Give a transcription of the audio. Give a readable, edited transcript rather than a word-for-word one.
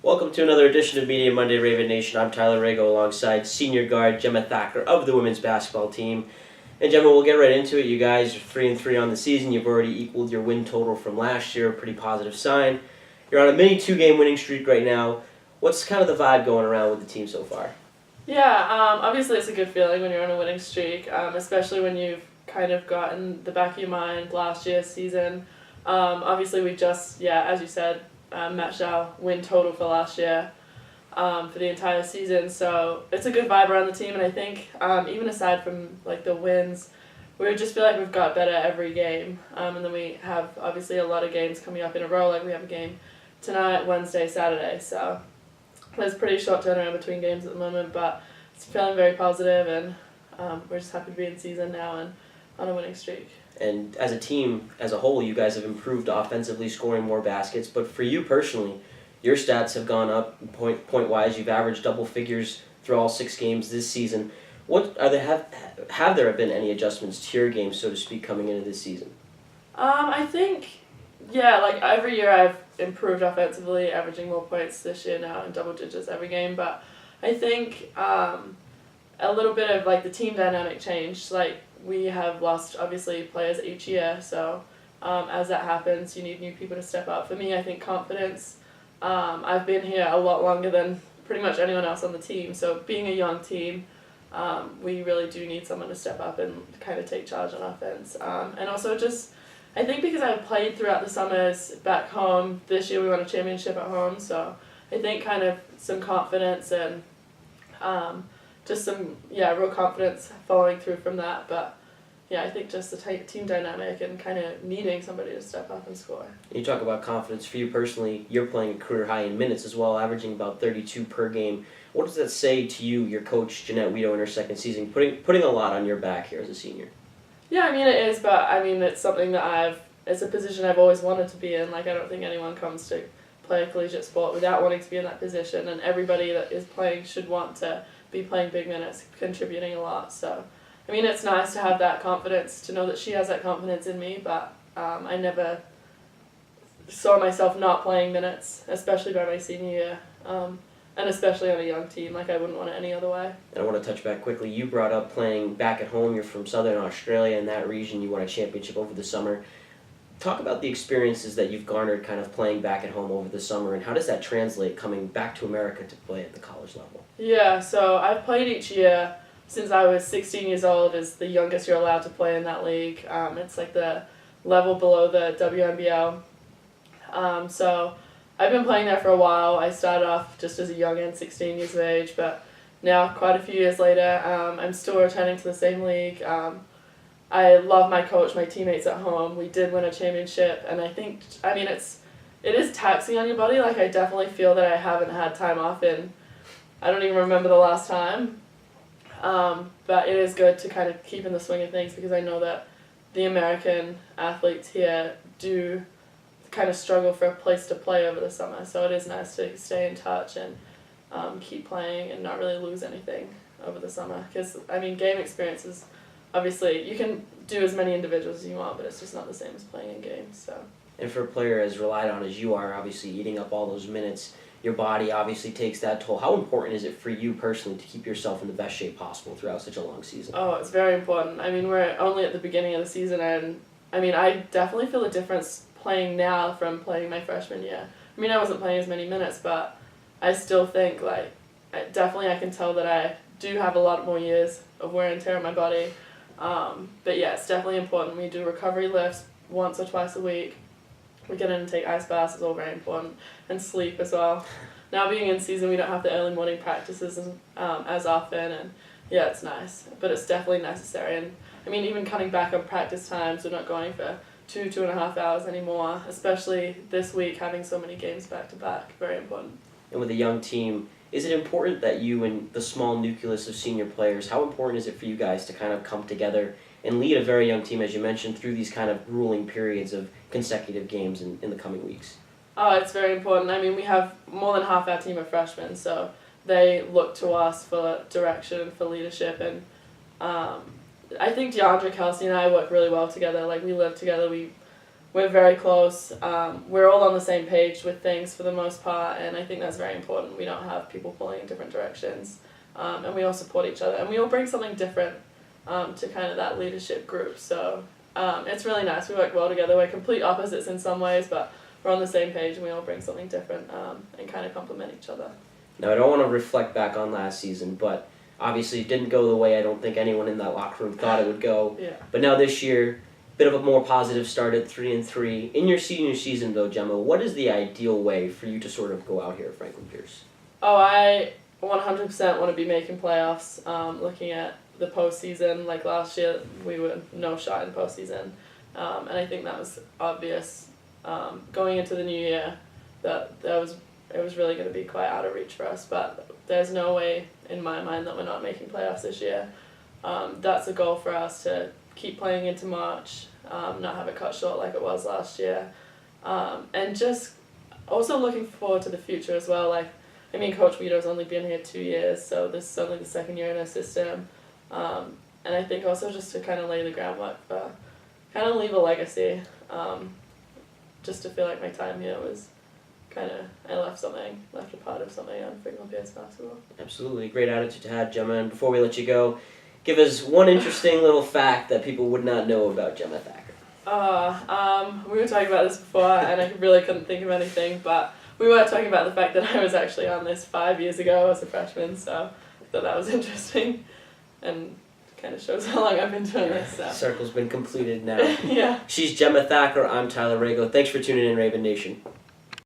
Welcome to another edition of Media Monday Raven Nation. I'm Tyler Aragao alongside senior guard Jemma Thacker of the women's basketball team. And Jemma, we'll get right into it. You guys are 3-3 on the season. You've already equaled your win total from last year, a pretty positive sign. You're on a mini 2-game winning streak right now. What's kind of the vibe going around with the team so far? Yeah, obviously it's a good feeling when you're on a winning streak, especially when you've kind of got in the back of your mind last year's season. Obviously we just, as you said, matched our win total for last year for the entire season. So it's a good vibe around the team, and I think even aside from like the wins, we just feel like we've got better every game. And then we have obviously a lot of games coming up in a row. Like we have a game tonight, Wednesday, Saturday. So there's pretty short turnaround between games at the moment, but it's feeling very positive, and we're just happy to be in season now and on a winning streak. And as a team, as a whole, you guys have improved offensively, scoring more baskets. But for you personally, your stats have gone up point-wise. You've averaged double figures through all 6 games this season. What are have there been any adjustments to your game, so to speak, coming into this season? I think, like every year I've improved offensively, averaging more points this year now in double digits every game. But I think a little bit of like the team dynamic changed. Like we have lost obviously players each year, so as that happens, you need new people to step up. For me, I think confidence. I've been here a lot longer than pretty much anyone else on the team, so being a young team, we really do need someone to step up and kind of take charge on offense. And also just, I think because I've played throughout the summers back home, this year we won a championship at home, so I think kind of some confidence and just some, real confidence following through from that. But I think just the team dynamic and kind of needing somebody to step up and score. You talk about confidence. For you personally, you're playing a career high in minutes as well, averaging about 32 per game. What does that say to you, your coach, Jeanette Weedo, in her second season, putting a lot on your back here as a senior? Yeah, I mean it is, but I mean it's something that it's a position I've always wanted to be in. Like I don't think anyone comes to play a collegiate sport without wanting to be in that position, and everybody that is playing should want to be playing big minutes, contributing a lot. So, I mean, it's nice to have that confidence, to know that she has that confidence in me, but I never saw myself not playing minutes, especially by my senior year, and especially on a young team. Like, I wouldn't want it any other way. And I want to touch back quickly. You brought up playing back at home. You're from Southern Australia. In that region, you won a championship over the summer. Talk about the experiences that you've garnered kind of playing back at home over the summer, and how does that translate coming back to America to play at the college level? Yeah, so I've played each year since I was 16 years old, is the youngest you're allowed to play in that league. It's like the level below the WNBL. So I've been playing there for a while. I started off just as a youngin, 16 years of age, but now quite a few years later, I'm still returning to the same league. I love my coach, my teammates at home. We did win a championship, and it is taxing on your body. Like I definitely feel that I haven't had time off I don't even remember the last time. But it is good to kind of keep in the swing of things, because I know that the American athletes here do kind of struggle for a place to play over the summer. So it is nice to stay in touch and keep playing and not really lose anything over the summer. Because, I mean, game experiences, obviously, you can do as many individuals as you want, but it's just not the same as playing in games. So. And for a player as relied on as you are, obviously eating up all those minutes, your body obviously takes that toll. How important is it for you personally to keep yourself in the best shape possible throughout such a long season? Oh, it's very important. I mean, we're only at the beginning of the season, and I mean, I definitely feel a difference playing now from playing my freshman year. I mean, I wasn't playing as many minutes, but I still think, like, I can tell that I do have a lot more years of wear and tear on my body. But yeah, it's definitely important. We do recovery lifts once or twice a week. We get in and take ice baths, is all very important, and sleep as well. Now being in season, we don't have the early morning practices as often, and yeah, it's nice, but it's definitely necessary. And I mean, even cutting back on practice times, we're not going for 2.5 hours anymore, especially this week, having so many games back to back, very important. And with a young team, is it important that you and the small nucleus of senior players, how important is it for you guys to kind of come together and lead a very young team, as you mentioned, through these kind of grueling periods of consecutive games in the coming weeks? Oh, it's very important. I mean, we have more than half our team are freshmen, so they look to us for direction, for leadership, and I think DeAndre, Kelsey, and I work really well together. Like, we live together, we we're very close. We're all on the same page with things for the most part, and I think that's very important. We don't have people pulling in different directions, and we all support each other, and we all bring something different to kind of that leadership group. So it's really nice. We work well together. We're complete opposites in some ways, but we're on the same page, and we all bring something different and kind of complement each other. Now, I don't want to reflect back on last season, but obviously it didn't go the way I don't think anyone in that locker room thought it would go. Yeah. But now this year, bit of a more positive start at 3-3. In your senior season, though, Jemma, what is the ideal way for you to sort of go out here at Franklin Pierce? Oh, I 100% want to be making playoffs. Looking at the postseason, like last year, we were no shot in postseason, and I think that was obvious. Going into the new year, it was really going to be quite out of reach for us. But there's no way in my mind that we're not making playoffs this year. That's a goal for us to keep playing into March, not have it cut short like it was last year, and just also looking forward to the future as well. Like, I mean, Coach Vito's only been here 2 years, so this is only the second year in our system, and I think also just to kind of lay the groundwork for, kind of leave a legacy, just to feel like my time here was kind of, I left a part of something on Franklin Pierce basketball. Absolutely. Great attitude to have, Jemma. And before we let you go, give us one interesting little fact that people would not know about Jemma Thacker. We were talking about this before, and I really couldn't think of anything, but we were talking about the fact that I was actually on this 5 years ago as a freshman, so I thought that was interesting, and kind of shows how long I've been doing this. So. Circle's been completed now. Yeah. She's Jemma Thacker. I'm Tyler Aragao. Thanks for tuning in, Raven Nation.